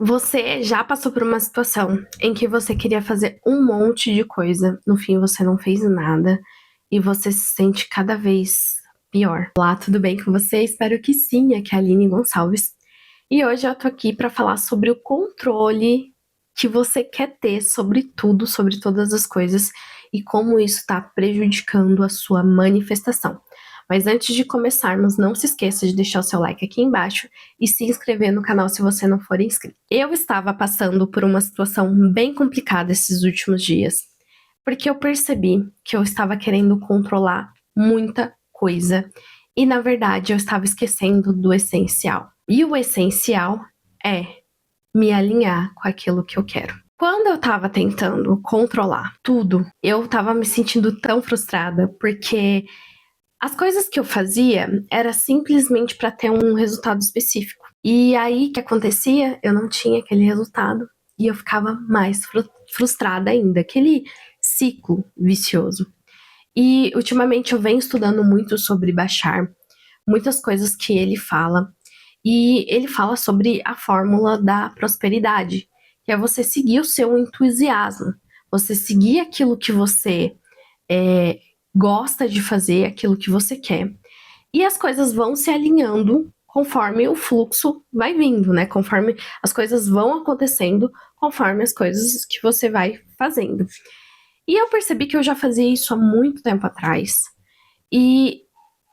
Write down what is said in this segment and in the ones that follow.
Você já passou por uma situação em que você queria fazer um monte de coisa, no fim você não fez nada e você se sente cada vez pior? Olá, tudo bem com você? Espero que sim, aqui é a Aline Gonçalves. E hoje eu tô aqui para falar sobre o controle que você quer ter sobre tudo, sobre todas as coisas e como isso está prejudicando a sua manifestação. Mas antes de começarmos, não se esqueça de deixar o seu like aqui embaixo e se inscrever no canal se você não for inscrito. Eu estava passando por uma situação bem complicada esses últimos dias, porque eu percebi que eu estava querendo controlar muita coisa e, na verdade, eu estava esquecendo do essencial. E o essencial é me alinhar com aquilo que eu quero. Quando eu estava tentando controlar tudo, eu estava me sentindo tão frustrada, porque as coisas que eu fazia era simplesmente para ter um resultado específico. E aí o que acontecia? Eu não tinha aquele resultado e eu ficava mais frustrada ainda, aquele ciclo vicioso. E ultimamente eu venho estudando muito sobre Bashar, muitas coisas que ele fala, e ele fala sobre a fórmula da prosperidade, que é você seguir o seu entusiasmo, você seguir aquilo que você é, gosta de fazer, aquilo que você quer. E as coisas vão se alinhando conforme o fluxo vai vindo, né? Conforme as coisas vão acontecendo, conforme as coisas que você vai fazendo. E eu percebi que eu já fazia isso há muito tempo atrás. E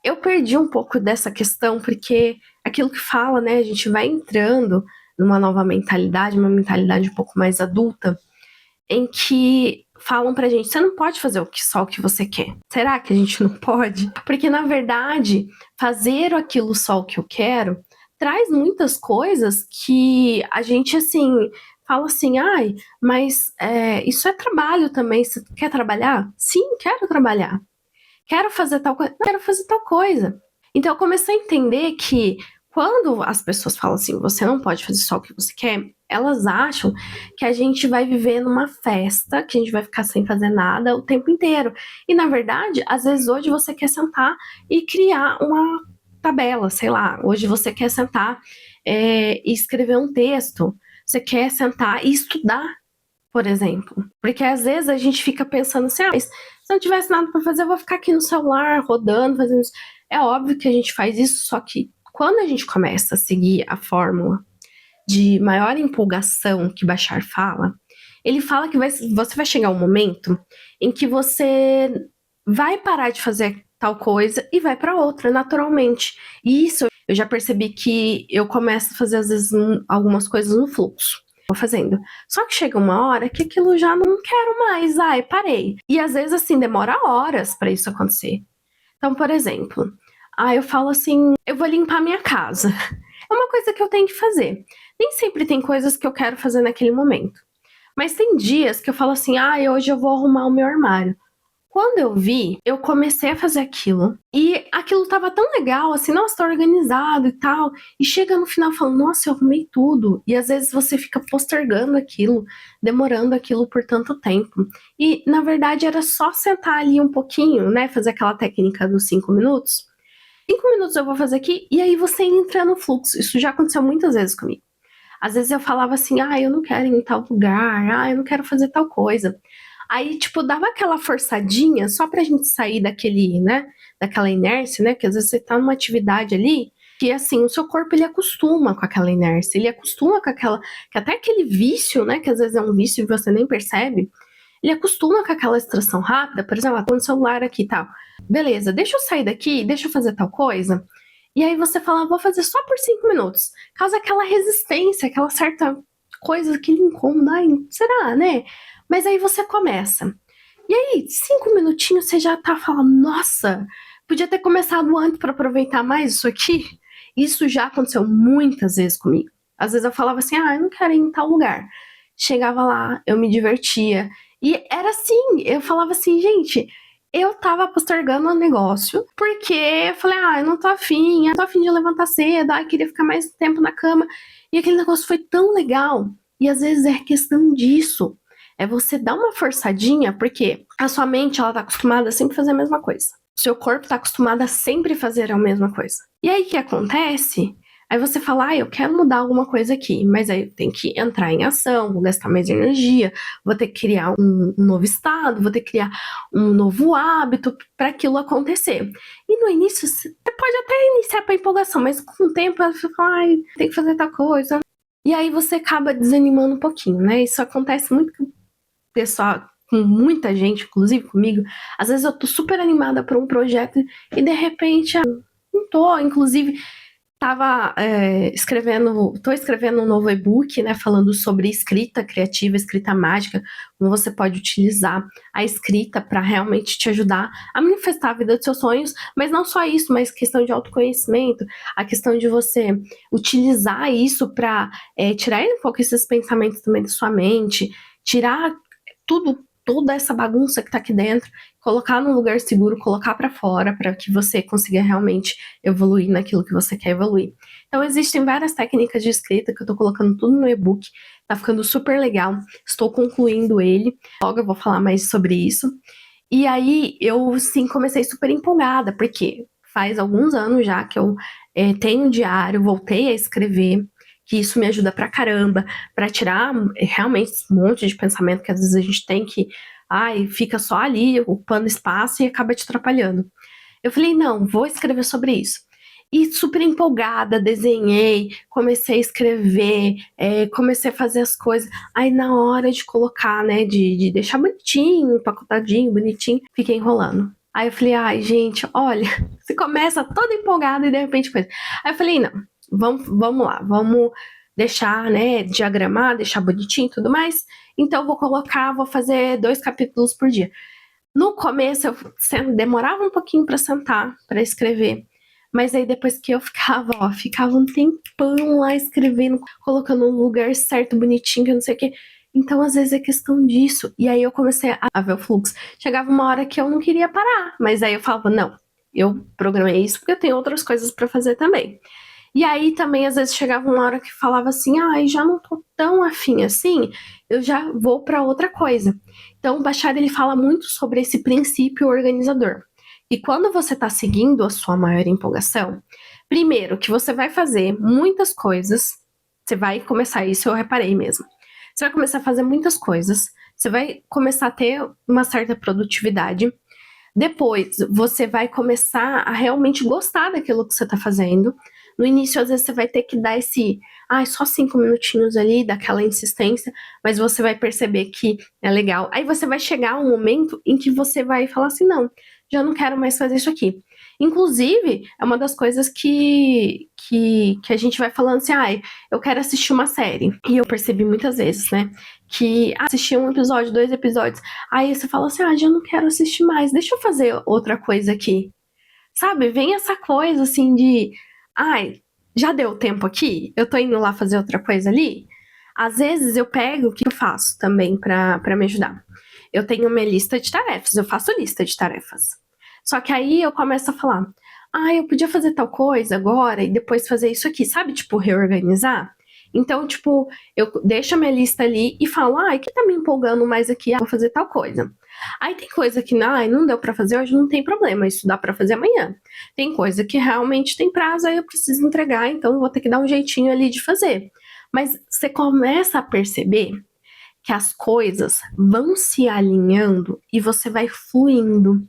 eu perdi um pouco dessa questão, porque aquilo que fala, né? A gente vai entrando numa nova mentalidade, uma mentalidade um pouco mais adulta, em que falam pra gente, você não pode fazer só o que você quer. Será que a gente não pode? Porque, na verdade, fazer aquilo só o que eu quero traz muitas coisas que a gente, assim, fala assim, ai, mas isso é trabalho também, você quer trabalhar? Sim, quero trabalhar. Quero fazer tal coisa? Quero fazer tal coisa. Então eu comecei a entender que quando as pessoas falam assim, você não pode fazer só o que você quer, elas acham que a gente vai viver numa festa, que a gente vai ficar sem fazer nada o tempo inteiro. E na verdade, às vezes hoje você quer sentar e criar uma tabela, sei lá, hoje você quer sentar e escrever um texto, você quer sentar e estudar, por exemplo. Porque às vezes a gente fica pensando assim, mas se eu não tivesse nada para fazer, eu vou ficar aqui no celular, rodando, fazendo isso. É óbvio que a gente faz isso, só que quando a gente começa a seguir a fórmula de maior empolgação que Bashar fala, ele fala que você vai chegar um momento em que você vai parar de fazer tal coisa e vai para outra, naturalmente. E isso eu já percebi que eu começo a fazer, às vezes, algumas coisas no fluxo. Vou fazendo. Só que chega uma hora que aquilo já não quero mais, ai, parei. E às vezes, assim, demora horas para isso acontecer. Então, por exemplo, eu falo assim, eu vou limpar minha casa. É uma coisa que eu tenho que fazer. Nem sempre tem coisas que eu quero fazer naquele momento. Mas tem dias que eu falo assim, hoje eu vou arrumar o meu armário. Quando eu vi, eu comecei a fazer aquilo. E aquilo tava tão legal, assim, nossa, tá organizado e tal. E chega no final falando, nossa, eu arrumei tudo. E às vezes você fica postergando aquilo, demorando aquilo por tanto tempo. E na verdade era só sentar ali um pouquinho, né? Fazer aquela técnica dos 5 minutos. 5 minutos eu vou fazer aqui, e aí você entra no fluxo. Isso já aconteceu muitas vezes comigo. Às vezes eu falava assim, eu não quero ir em tal lugar, eu não quero fazer tal coisa. Aí, tipo, dava aquela forçadinha só pra gente sair daquele, né, daquela inércia, né, que às vezes você tá numa atividade ali, que assim, o seu corpo ele acostuma com aquela inércia, ele acostuma com aquela, que até aquele vício, né, que às vezes é um vício e você nem percebe, ele acostuma com aquela extração rápida, por exemplo, tô no celular aqui e tal. Beleza, deixa eu sair daqui, deixa eu fazer tal coisa. E aí você fala, vou fazer só por 5 minutos. Causa aquela resistência, aquela certa coisa, aquele incômodo. Ai, será, né? Mas aí você começa. E aí, 5 minutinhos você já tá falando, nossa, podia ter começado antes para aproveitar mais isso aqui. Isso já aconteceu muitas vezes comigo. Às vezes eu falava assim, eu não quero ir em tal lugar. Chegava lá, eu me divertia. E era assim, eu falava assim, gente, eu tava postergando o negócio, porque eu falei, eu não tô afim de levantar cedo, queria ficar mais tempo na cama. E aquele negócio foi tão legal. E às vezes é questão disso. É você dar uma forçadinha, porque a sua mente, ela tá acostumada a sempre fazer a mesma coisa. O seu corpo tá acostumado a sempre fazer a mesma coisa. E aí, o que acontece? Aí você fala: "Ah, eu quero mudar alguma coisa aqui", mas aí tem que entrar em ação, vou gastar mais energia, vou ter que criar um novo estado, vou ter que criar um novo hábito para aquilo acontecer. E no início você pode até iniciar para empolgação, mas com o tempo você fala: "Ai, tem que fazer tal coisa". E aí você acaba desanimando um pouquinho, né. Isso acontece muito com o pessoal, com muita gente, inclusive comigo. Às vezes eu tô super animada por um projeto e de repente, não tô. Inclusive estava tô escrevendo um novo e-book, né, falando sobre escrita criativa, escrita mágica, como você pode utilizar a escrita para realmente te ajudar a manifestar a vida dos seus sonhos, mas não só isso, mas questão de autoconhecimento, a questão de você utilizar isso para tirar um pouco esses pensamentos também da sua mente, tirar toda essa bagunça que tá aqui dentro, colocar num lugar seguro, colocar para fora, para que você consiga realmente evoluir naquilo que você quer evoluir. Então existem várias técnicas de escrita que eu tô colocando tudo no e-book, tá ficando super legal, estou concluindo ele, logo eu vou falar mais sobre isso. E aí eu sim comecei super empolgada, porque faz alguns anos já que eu tenho um diário, voltei a escrever, que isso me ajuda pra caramba, pra tirar realmente esse monte de pensamento que às vezes a gente tem que, ai, fica só ali ocupando espaço e acaba te atrapalhando. Eu falei: "Não, vou escrever sobre isso". E super empolgada, desenhei, comecei a escrever, comecei a fazer as coisas. Aí na hora de colocar, né, de deixar bonitinho, empacotadinho, bonitinho, fiquei enrolando. Aí eu falei: "Ai, gente, olha", você começa toda empolgada e de repente coisa. Aí eu falei: "Não, vamos lá, vamos deixar, né, diagramar, deixar bonitinho e tudo mais. Então vou fazer 2 capítulos por dia". No começo eu demorava um pouquinho para sentar, para escrever, mas aí depois que eu ficava um tempão lá escrevendo, colocando no lugar certo, bonitinho, que não sei o quê. Então às vezes é questão disso. E aí eu comecei a ver o fluxo. Chegava uma hora que eu não queria parar, mas aí eu falava: "Não, eu programei isso porque eu tenho outras coisas para fazer também". E aí também às vezes chegava uma hora que falava assim: "Ai, já não tô tão afim assim, eu já vou para outra coisa". Então o Bashar ele fala muito sobre esse princípio organizador. E quando você está seguindo a sua maior empolgação, primeiro que você vai fazer muitas coisas, você vai começar, isso eu reparei mesmo. Você vai começar a fazer muitas coisas, você vai começar a ter uma certa produtividade. Depois, você vai começar a realmente gostar daquilo que você está fazendo. No início, às vezes, você vai ter que dar esse, só 5 minutinhos ali, daquela insistência, mas você vai perceber que é legal. Aí você vai chegar um momento em que você vai falar assim: não, já não quero mais fazer isso aqui. Inclusive, é uma das coisas que a gente vai falando assim: eu quero assistir uma série. E eu percebi muitas vezes, né, que assistir um episódio, 2 episódios, aí você fala assim: já não quero assistir mais, deixa eu fazer outra coisa aqui. Sabe, vem essa coisa assim de: "Ai, já deu tempo aqui? Eu tô indo lá fazer outra coisa ali?". Às vezes eu pego, o que eu faço também pra me ajudar? Eu tenho minha lista de tarefas, eu faço lista de tarefas. Só que aí eu começo a falar: eu podia fazer tal coisa agora e depois fazer isso aqui", sabe, tipo, reorganizar? Então, tipo, eu deixo a minha lista ali e falo: "Ai, que tá me empolgando mais aqui? Vou fazer tal coisa". Aí tem coisa que, não deu pra fazer hoje, não tem problema, isso dá pra fazer amanhã. Tem coisa que realmente tem prazo, aí eu preciso entregar, então vou ter que dar um jeitinho ali de fazer. Mas você começa a perceber que as coisas vão se alinhando e você vai fluindo.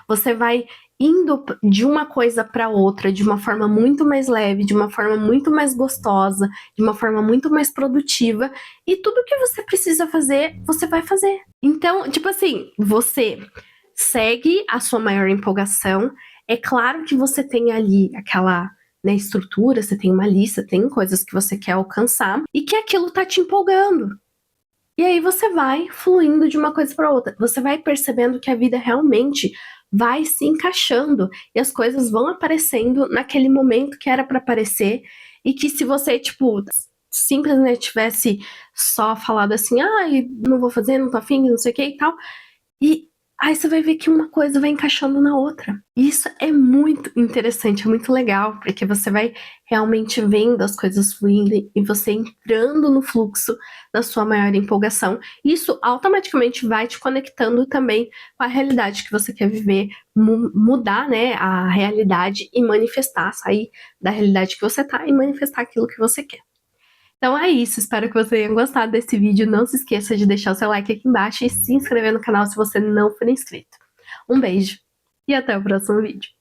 Você vai indo de uma coisa para outra de uma forma muito mais leve, de uma forma muito mais gostosa, de uma forma muito mais produtiva, e tudo que você precisa fazer, você vai fazer. Então, tipo assim, você segue a sua maior empolgação. É claro que você tem ali aquela, né, estrutura, você tem uma lista, tem coisas que você quer alcançar e que aquilo tá te empolgando. E aí você vai fluindo de uma coisa para outra. Você vai percebendo que a vida realmente vai se encaixando e as coisas vão aparecendo naquele momento que era para aparecer, e que se você, tipo, simplesmente tivesse só falado assim: "Ai, não vou fazer, não tô afim, não sei o que e tal", e Aí você vai ver que uma coisa vai encaixando na outra. E isso é muito interessante, é muito legal, porque você vai realmente vendo as coisas fluindo e você entrando no fluxo da sua maior empolgação. Isso automaticamente vai te conectando também com a realidade que você quer viver, mudar, né, a realidade e manifestar, sair da realidade que você tá e manifestar aquilo que você quer. Então é isso, espero que você tenha gostado desse vídeo. Não se esqueça de deixar o seu like aqui embaixo e se inscrever no canal se você não for inscrito. Um beijo e até o próximo vídeo.